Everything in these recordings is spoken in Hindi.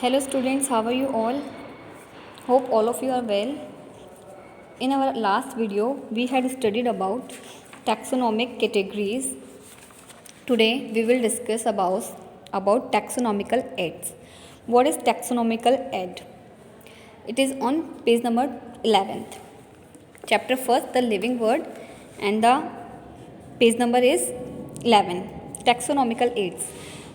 Hello students, how are you all? Hope all of you are well. In our last video, we had studied about taxonomic categories. Today, we will discuss about taxonomical aids. What is taxonomical aid? It is on page number 11th. Chapter 1st, the living word, and the page number is 11. Taxonomical aids.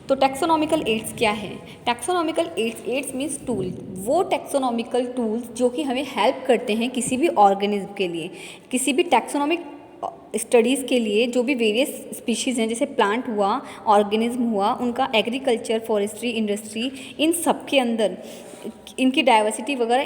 तो टैक्सोनॉमिकल एड्स क्या है? टैक्सोनॉमिकल एड्स मीन्स टूल, वो टैक्सोनॉमिकल टूल्स जो कि हमें हेल्प करते हैं किसी भी ऑर्गेनिज्म के लिए, किसी भी टैक्सोनॉमिक स्टडीज़ के लिए। जो भी वेरियस स्पीशीज़ हैं, जैसे प्लांट हुआ, ऑर्गेनिज्म हुआ, उनका एग्रीकल्चर, फॉरेस्ट्री, इंडस्ट्री, इन सब के अंदर इनकी डाइवर्सिटी वगैरह,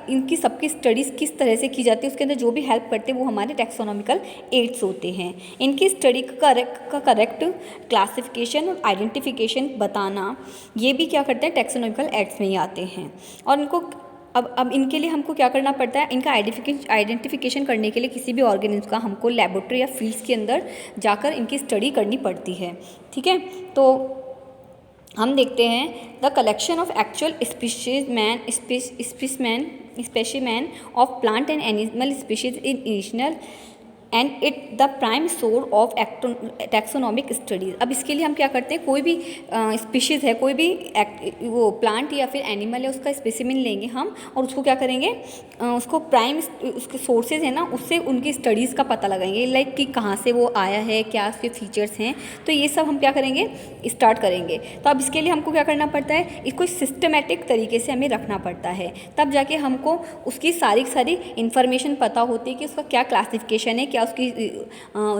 इनकी सबकी स्टडीज़ किस तरह से की जाती है, उसके अंदर जो भी हेल्प करते हैं वो हमारे टैक्सोनॉमिकल एड्स होते हैं। इनकी स्टडी का करेक्ट क्लासिफिकेशन और आइडेंटिफिकेशन बताना, ये भी क्या करते हैं, टैक्सोनॉमिकल एड्स में ही आते हैं। और इनको अब इनके लिए हमको क्या करना पड़ता है, इनका आइडेंटिफिकेशन करने के लिए किसी भी ऑर्गेनिज्म का हमको लेबोरेटरी या फील्ड्स के अंदर जाकर इनकी स्टडी करनी पड़ती है। ठीक है, तो हम देखते हैं the collection of actual specimen of plant and animal species in initial and it the prime source of taxonomic studies. अब इसके लिए हम क्या करते हैं, कोई भी स्पीशीज़ है, कोई भी वो प्लांट या फिर एनिमल है, उसका स्पेसिमेन लेंगे हम और उसको क्या करेंगे, उसको प्राइम उसके सोर्सेज है ना, उससे उनकी स्टडीज़ का पता लगाएंगे, लाइक कि कहाँ से वो आया है, क्या उसके फीचर्स हैं। तो ये सब हम क्या करेंगे, स्टार्ट करेंगे। तो अब इसके लिए हमको क्या करना पड़ता है, इसको सिस्टमेटिक तरीके से हमें रखना पड़ता है, तब जाके हमको उसकी सारी इन्फॉर्मेशन पता होती है कि उसका क्या क्लासिफिकेशन है, क्या उसकी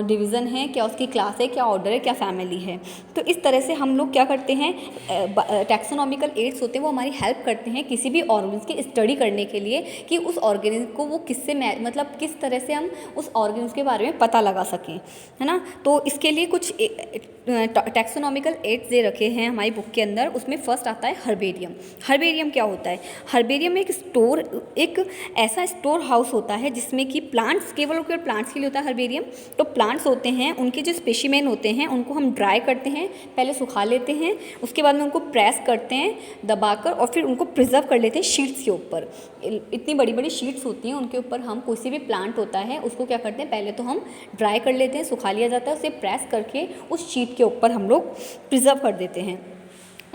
डिवीज़न है, क्या उसकी क्लास है, क्या ऑर्डर है, क्या फैमिली है। तो इस तरह से हम लोग क्या करते हैं, टैक्सोनॉमिकल एड्स होते हैं वो हमारी हेल्प करते हैं किसी भी ऑर्गेनिज्म की स्टडी करने के लिए कि उस ऑर्गेनिज्म को वो किससे मतलब किस तरह से हम उस ऑर्गेनिज्म के बारे में पता लगा सकें, है ना। तो इसके लिए कुछ टैक्सोनॉमिकल एड्स दे रखे हैं हमारी बुक के अंदर। उसमें फर्स्ट आता है हर्बेरियम। हर्बेरियम क्या होता है? हर्बेरियम एक ऐसा स्टोर हाउस होता है जिसमें कि प्लांट्स, केवल प्लांट्स के लिए होता है हर्बेरियम। तो प्लांट्स होते हैं, उनके जो स्पेसिमेन होते हैं उनको हम ड्राई करते हैं, पहले सुखा लेते हैं, उसके बाद में उनको प्रेस करते हैं दबाकर, और फिर उनको प्रिजर्व कर लेते हैं शीट्स के ऊपर। इतनी बड़ी बड़ी शीट्स होती हैं, उनके ऊपर हम कोई भी प्लांट होता है उसको क्या करते हैं, पहले तो हम ड्राई कर लेते हैं, सुखा लिया जाता है, उसे प्रेस करके उस शीट के ऊपर हम लोग प्रिजर्व कर देते हैं।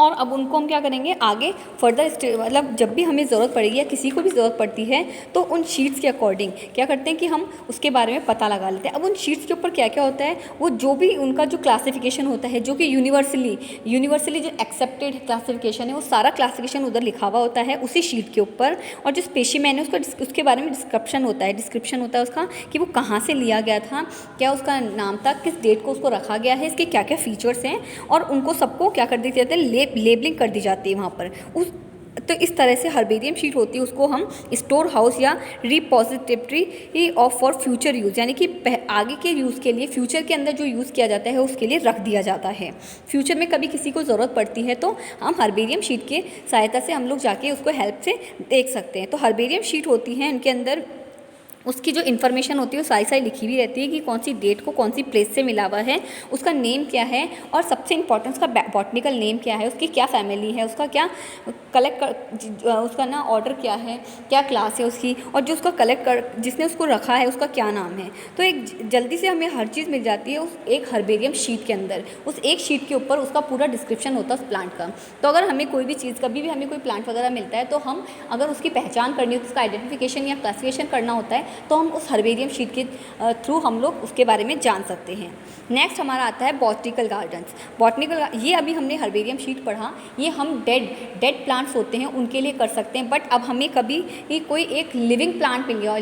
और अब उनको हम क्या करेंगे, आगे फर्दर मतलब जब भी हमें ज़रूरत पड़ेगी या किसी को भी ज़रूरत पड़ती है तो उन शीट्स के अकॉर्डिंग क्या करते हैं कि हम उसके बारे में पता लगा लेते हैं। अब उन शीट्स के ऊपर क्या क्या होता है, वो जो भी उनका जो क्लासिफिकेशन होता है, जो कि यूनिवर्सली जो एक्सेप्टेड क्लासिफिकेशन है, वो सारा क्लासिफिकेशन उधर लिखा हुआ होता है उसी शीट के ऊपर। और जो स्पेसिमेन है उसके बारे में डिस्क्रिप्शन होता है उसका कि वो कहाँ से लिया गया था, क्या उसका नाम था, किस डेट को उसको रखा गया है, इसके क्या क्या फीचर्स हैं, और उनको सबको क्या कर दिए जाते हैं, लेबलिंग कर दी जाती है वहाँ पर। तो इस तरह से हर्बेरियम शीट होती है, उसको हम स्टोर हाउस या repository of for future use, यानी कि आगे के यूज़ के लिए, फ्यूचर के अंदर जो यूज़ किया जाता है उसके लिए रख दिया जाता है। फ्यूचर में कभी किसी को ज़रूरत पड़ती है तो हम हर्बेरियम शीट के सहायता से हम लोग जाके उसको हेल्प से देख सकते हैं। तो हर्बेरियम शीट होती है, इनके अंदर उसकी जो इन्फॉर्मेशन होती है वो सारी लिखी हुई रहती है कि कौन सी डेट को कौन सी प्लेस से मिला हुआ है, उसका नेम क्या है, और सबसे इम्पॉर्टेंट उसका बॉटनिकल नेम क्या है, उसकी क्या फैमिली है, उसका क्या उसका ना ऑर्डर क्या है, क्या क्लास है उसकी, और जो उसका जिसने उसको रखा है उसका क्या नाम है। तो एक जल्दी से हमें हर चीज़ मिल जाती है उस एक हर्बेरियम शीट के अंदर। उस एक शीट के ऊपर उसका पूरा डिस्क्रिप्शन होता है उस प्लांट का। तो अगर हमें कोई भी चीज़, कभी भी हमें कोई प्लांट वगैरह मिलता है तो हम अगर उसकी पहचान करनी हो, उसका आइडेंटिफिकेशन या क्लासिफिकेशन करना होता है तो हम उस हर्बेरियम शीट के थ्रू हम लोग उसके बारे में जान सकते हैं। नेक्स्ट हमारा आता है बॉटनिकल गार्डन्स। ये अभी हमने हर्बेरियम शीट पढ़ा, ये हम डेड प्लांट्स होते हैं उनके लिए कर सकते हैं। बट अब हमें कभी कोई एक लिविंग प्लांट मिल गया,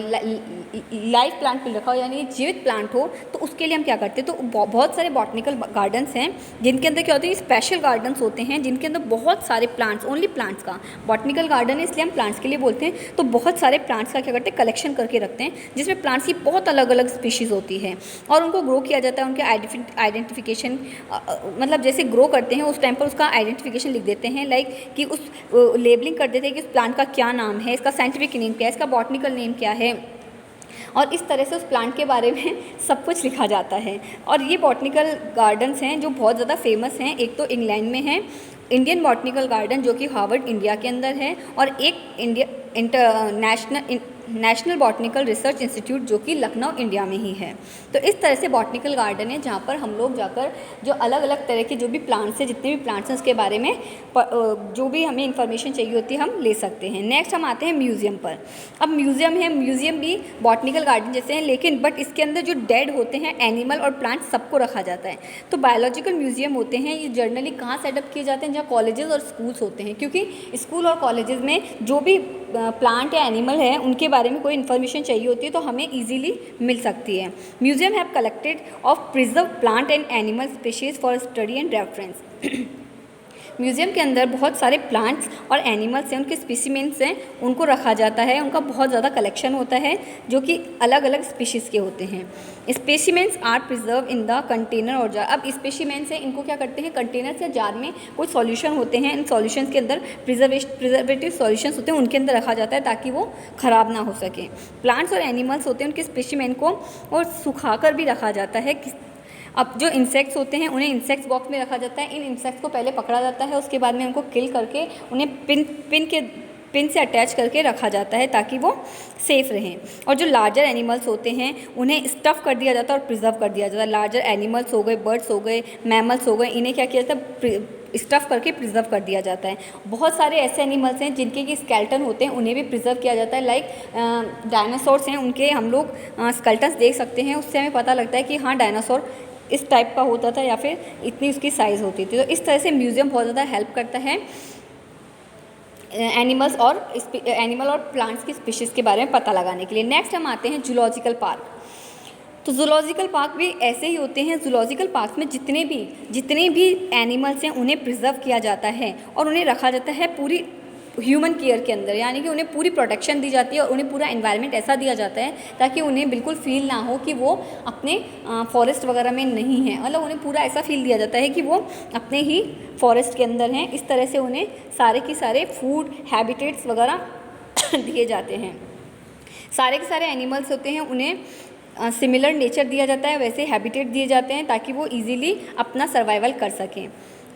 लाइव प्लांट मिल रखा हो, यानी जीवित प्लांट हो, तो उसके लिए हम क्या करते हैं, तो बहुत सारे बॉटनिकल गार्डन्स हैं जिनके अंदर क्या होते हैं, स्पेशल गार्डन्स होते हैं जिनके अंदर बहुत सारे प्लांट्स, ओनली प्लांट्स का बॉटनिकल गार्डन है, इसलिए हम प्लांट्स के लिए बोलते हैं। तो बहुत सारे प्लांट्स का क्या करते हैं, कलेक्शन करके रखते हैं, जिसमें प्लांट्स की बहुत अलग अलग स्पीशीज़ होती है और उनको ग्रो किया जाता है। उनके आइडेंटिफिकेशन मतलब जैसे ग्रो करते हैं उस टाइम पर उसका आइडेंटिफिकेशन लिख देते हैं, लाइक कि उस लेबलिंग कर देते हैं कि उस प्लांट का क्या नाम है, इसका साइंटिफिक नेम क्या है, इसका बॉटनिकल नेम क्या है, और इस तरह से उस प्लांट के बारे में सब कुछ लिखा जाता है। और ये बॉटनिकल गार्डन्स हैं जो बहुत ज़्यादा फेमस हैं। एक तो इंग्लैंड में है इंडियन बॉटनिकल गार्डन जो कि हार्वर्ड इंडिया के अंदर है, और एक नेशनल बॉटनिकल रिसर्च इंस्टीट्यूट जो कि लखनऊ इंडिया में ही है। तो इस तरह से बॉटनिकल गार्डन है जहाँ पर हम लोग जाकर जो अलग अलग तरह के जो भी प्लांट्स हैं, जितने भी प्लांट्स हैं उसके बारे में जो भी हमें इन्फॉर्मेशन चाहिए होती है हम ले सकते हैं। नेक्स्ट हम आते हैं म्यूज़ियम पर। अब म्यूज़ियम है, म्यूज़ियम भी बॉटनिकल गार्डन जैसे हैं, लेकिन बट इसके अंदर जो डेड होते हैं एनिमल और प्लांट सबको रखा जाता है। तो बायोलॉजिकल म्यूज़ियम होते हैं, ये जनरली कहाँ सेटअप किए जाते हैं, जहाँ कॉलेजेस और स्कूल्स होते हैं, क्योंकि स्कूल और कॉलेजेस में जो भी प्लांट या एनिमल है उनके बारे में कोई इन्फॉर्मेशन चाहिए होती है तो हमें इजीली मिल सकती है। Museum have collected of preserve plant and animal species for study and reference. Museum के अंदर बहुत सारे प्लांट्स और एनिमल्स हैं, उनके स्पीसीमेंट्स हैं, उनको रखा जाता है, उनका बहुत ज़्यादा कलेक्शन होता है जो कि अलग अलग स्पीशीज़ के होते हैं। Specimens are preserve in the container और जार। अब स्पेसिमेंट्स हैं, इनको क्या करते हैं, कंटेनर्स या जार में कुछ सॉल्यूशन होते हैं, इन सॉल्यूशंस के अंदर प्रिजर्वेटिव सॉल्यूशंस होते हैं, उनके अंदर रखा जाता है ताकि वो ख़राब ना हो सके। प्लांट्स और एनिमल्स होते हैं, उनके स्पेसिमेंट को और सुखा कर भी रखा जाता है। अब जो इंसेक्ट्स होते हैं उन्हें इंसेक्ट्स बॉक्स में रखा जाता है। इन इंसेक्ट्स को पहले पकड़ा जाता है, उसके बाद में उनको किल करके उन्हें पिन से अटैच करके रखा जाता है ताकि वो सेफ़ रहें। और जो लार्जर एनिमल्स होते हैं उन्हें स्टफ़ कर दिया जाता है और प्रिजर्व कर दिया जाता है। लार्जर एनिमल्स हो गए, बर्ड्स हो गए, मैमल्स हो गए, इन्हें क्या किया जाता है, स्टफ़ करके प्रिजर्व कर दिया जाता है। बहुत सारे ऐसे एनिमल्स हैं जिनके कि स्केल्टन होते हैं, उन्हें भी प्रिजर्व किया जाता है। लाइक डायनासोर्स हैं, उनके हम लोग स्केल्टन्स देख सकते हैं, उससे हमें पता लगता है कि हाँ डायनासोर इस टाइप का होता था या फिर इतनी उसकी साइज़ होती थी। तो इस तरह से म्यूज़ियम बहुत ज़्यादा हेल्प करता है एनिमल और प्लांट्स की स्पीशीज़ के बारे में पता लगाने के लिए। नेक्स्ट हम आते हैं जूलॉजिकल पार्क। तो जूलॉजिकल पार्क भी ऐसे ही होते हैं। जूलॉजिकल पार्क में जितने भी एनिमल्स हैं उन्हें प्रिजर्व किया जाता है और उन्हें रखा जाता है पूरी ह्यूमन केयर के अंदर, यानी कि उन्हें पूरी प्रोटेक्शन दी जाती है और उन्हें पूरा एनवायरनमेंट ऐसा दिया जाता है ताकि उन्हें बिल्कुल फील ना हो कि वो अपने फॉरेस्ट वगैरह में नहीं है। मतलब उन्हें पूरा ऐसा फील दिया जाता है कि वो अपने ही फॉरेस्ट के अंदर हैं। इस तरह से उन्हें सारे के सारे फूड हैबिटेट्स वगैरह दिए जाते हैं। सारे के सारे एनिमल्स होते हैं उन्हें सिमिलर नेचर दिया जाता है, वैसे हैबिटेट दिए जाते हैं ताकि वो ईजिली अपना सर्वाइवल कर सकें।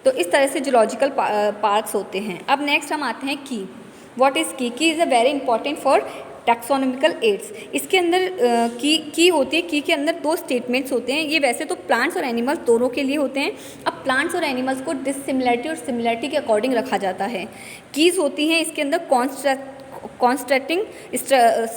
तो इस तरह से जूलॉजिकल पार्क्स होते हैं। अब नेक्स्ट हम आते हैं की। व्हाट इज़ की? की is a very important for taxonomical aids. इसके अंदर की होती है। की के अंदर 2 स्टेटमेंट्स होते हैं। ये वैसे तो प्लांट्स और एनिमल्स दोनों के लिए होते हैं। अब प्लांट्स और एनिमल्स को डिसिमिलरिटी और सिमिलरिटी के अकॉर्डिंग रखा जाता है। कीज़ होती हैं, इसके अंदर कॉन्स्ट्रक्टिंग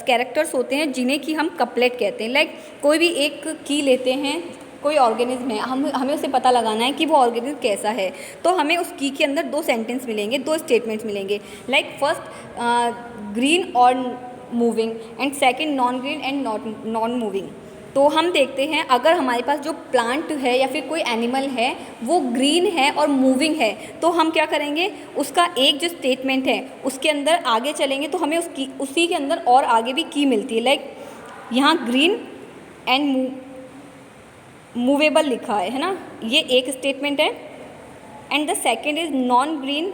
कैरेक्टर्स होते हैं जिन्हें कि हम कपलेट कहते हैं। लाइक कोई भी एक की लेते हैं, कोई ऑर्गेनिज्म है, हमें उसे पता लगाना है कि वो ऑर्गेनिज्म कैसा है, तो हमें उस की के अंदर 2 सेंटेंस मिलेंगे, 2 स्टेटमेंट्स मिलेंगे। लाइक फर्स्ट ग्रीन और moving and second non green and non moving. तो हम देखते हैं अगर हमारे पास जो प्लांट है या फिर कोई एनिमल है वो ग्रीन है और मूविंग है तो हम क्या करेंगे, उसका एक जो स्टेटमेंट है उसके अंदर आगे चलेंगे तो हमें उसी के अंदर और आगे भी की मिलती है। लाइक यहाँ ग्रीन एंड मूवेबल लिखा है ना, ये एक स्टेटमेंट है। And the second is non green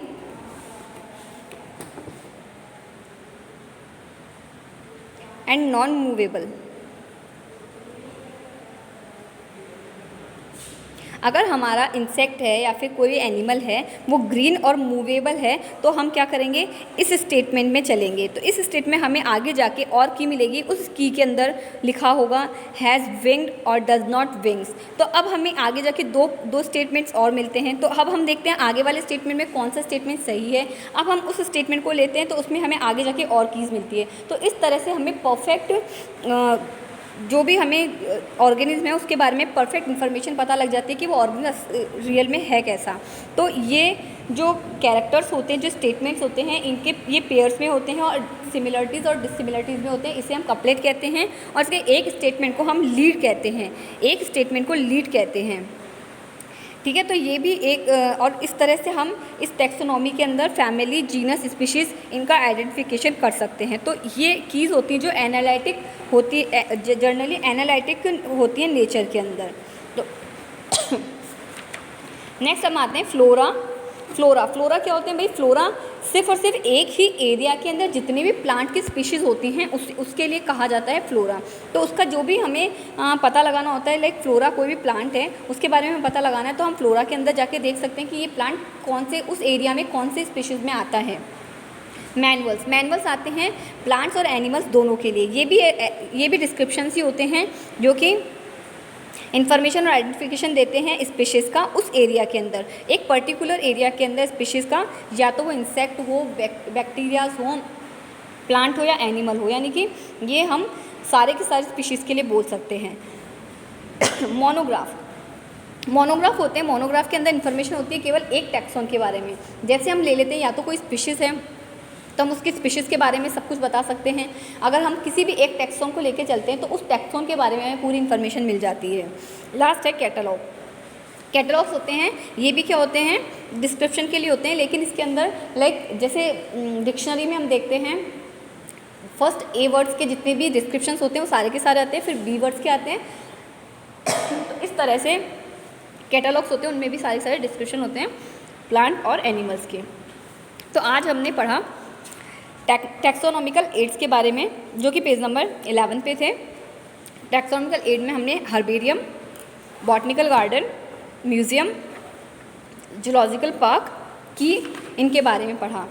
and non movable. अगर हमारा इंसेक्ट है या फिर कोई एनिमल है वो ग्रीन और मूवेबल है तो हम क्या करेंगे, इस स्टेटमेंट में चलेंगे। तो इस स्टेटमेंट में हमें आगे जाके और की मिलेगी, उस की के अंदर लिखा होगा हैज़ विंग्ड और डज नॉट विंग्स। तो अब हमें आगे जाके दो स्टेटमेंट्स और मिलते हैं। तो अब हम देखते हैं आगे वाले स्टेटमेंट में कौन सा स्टेटमेंट सही है। अब हम उस स्टेटमेंट को लेते हैं तो उसमें हमें आगे जाके और कीज़ मिलती है। तो इस तरह से हमें परफेक्ट जो भी हमें ऑर्गेनिज्म है उसके बारे में परफेक्ट इन्फॉर्मेशन पता लग जाती है कि वो ऑर्गेनिज्म रियल में है कैसा। तो ये जो कैरेक्टर्स होते हैं, जो स्टेटमेंट्स होते हैं, इनके ये पेयर्स में होते हैं और सिमिलरिटीज़ और डिसिमिलरिटीज़ में होते हैं। इसे हम कपलेट कहते हैं और इसके एक स्टेटमेंट को हम लीड कहते हैं, एक स्टेटमेंट को लीड कहते हैं। ठीक है, तो ये भी एक और इस तरह से हम इस टैक्सोनॉमी के अंदर फैमिली, जीनस, स्पीशीज़ इनका आइडेंटिफिकेशन कर सकते हैं। तो ये कीज़ होती हैं जो एनालिटिक होती है, जनरली एनालिटिक होती है नेचर के अंदर। तो नेक्स्ट हम आते हैं फ्लोरा फ्लोरा, फ्लोरा क्या होते हैं भाई? फ्लोरा सिर्फ और सिर्फ एक ही एरिया के अंदर जितनी भी प्लांट की स्पीशीज़ होती हैं उसके लिए कहा जाता है फ्लोरा। तो उसका जो भी हमें पता लगाना होता है, लाइक फ्लोरा कोई भी प्लांट है उसके बारे में पता लगाना है, तो हम फ्लोरा के अंदर जाके देख सकते हैं कि ये प्लांट कौन से उस एरिया में कौन से स्पीशीज़ में आता है। मैनुअल्स, मैनुअल्स आते हैं प्लांट्स और एनिमल्स दोनों के लिए। ये भी डिस्क्रिप्शंस ही होते हैं जो कि इन्फॉर्मेशन और आइडेंटिफिकेशन देते हैं स्पीशीज़ का उस एरिया के अंदर, एक पर्टिकुलर एरिया के अंदर स्पीशीज़ का, या तो वो इंसेक्ट हो, बैक्टीरियाज हो, प्लांट हो या एनिमल हो, यानी कि ये हम सारे के सारे स्पीशीज़ के लिए बोल सकते हैं। मोनोग्राफ, मोनोग्राफ होते हैं, मोनोग्राफ के अंदर इन्फॉर्मेशन होती है केवल एक टैक्सॉन के बारे में। जैसे हम ले लेते हैं या तो कोई स्पीशीज़ है तो हम उसकी स्पीशीज़ के बारे में सब कुछ बता सकते हैं। अगर हम किसी भी एक टैक्सॉन को लेके चलते हैं तो उस टैक्सॉन के बारे में हमें पूरी इन्फॉर्मेशन मिल जाती है। लास्ट है कैटलॉग। कैटलॉग्स होते हैं, ये भी क्या होते हैं? डिस्क्रिप्शन के लिए होते हैं, लेकिन इसके अंदर लाइक जैसे डिक्शनरी में हम देखते हैं फर्स्ट ए वर्ड्स के जितने भी डिस्क्रिप्शंस होते हैं वो सारे के सारे आते हैं, फिर बी वर्ड्स के आते हैं। तो इस तरह से कैटलॉग्स होते हैं, उनमें भी सारे डिस्क्रिप्शन होते हैं प्लांट और एनिमल्स के। तो आज हमने पढ़ा टैक्सोनॉमिकल एड्स के बारे में, जो कि पेज नंबर 11 पे थे। टैक्सोनॉमिकल एड में हमने herbarium, botanical garden, museum, zoological park की इनके बारे में पढ़ा,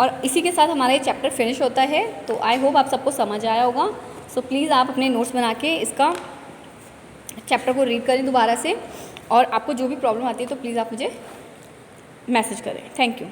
और इसी के साथ हमारा ये चैप्टर फिनिश होता है। तो आई होप आप सबको समझ आया होगा। सो प्लीज़ आप अपने नोट्स बना के इसका चैप्टर को रीड करें दोबारा से, और आपको जो भी प्रॉब्लम आती है तो प्लीज़ आप मुझे मैसेज करें। Thank you.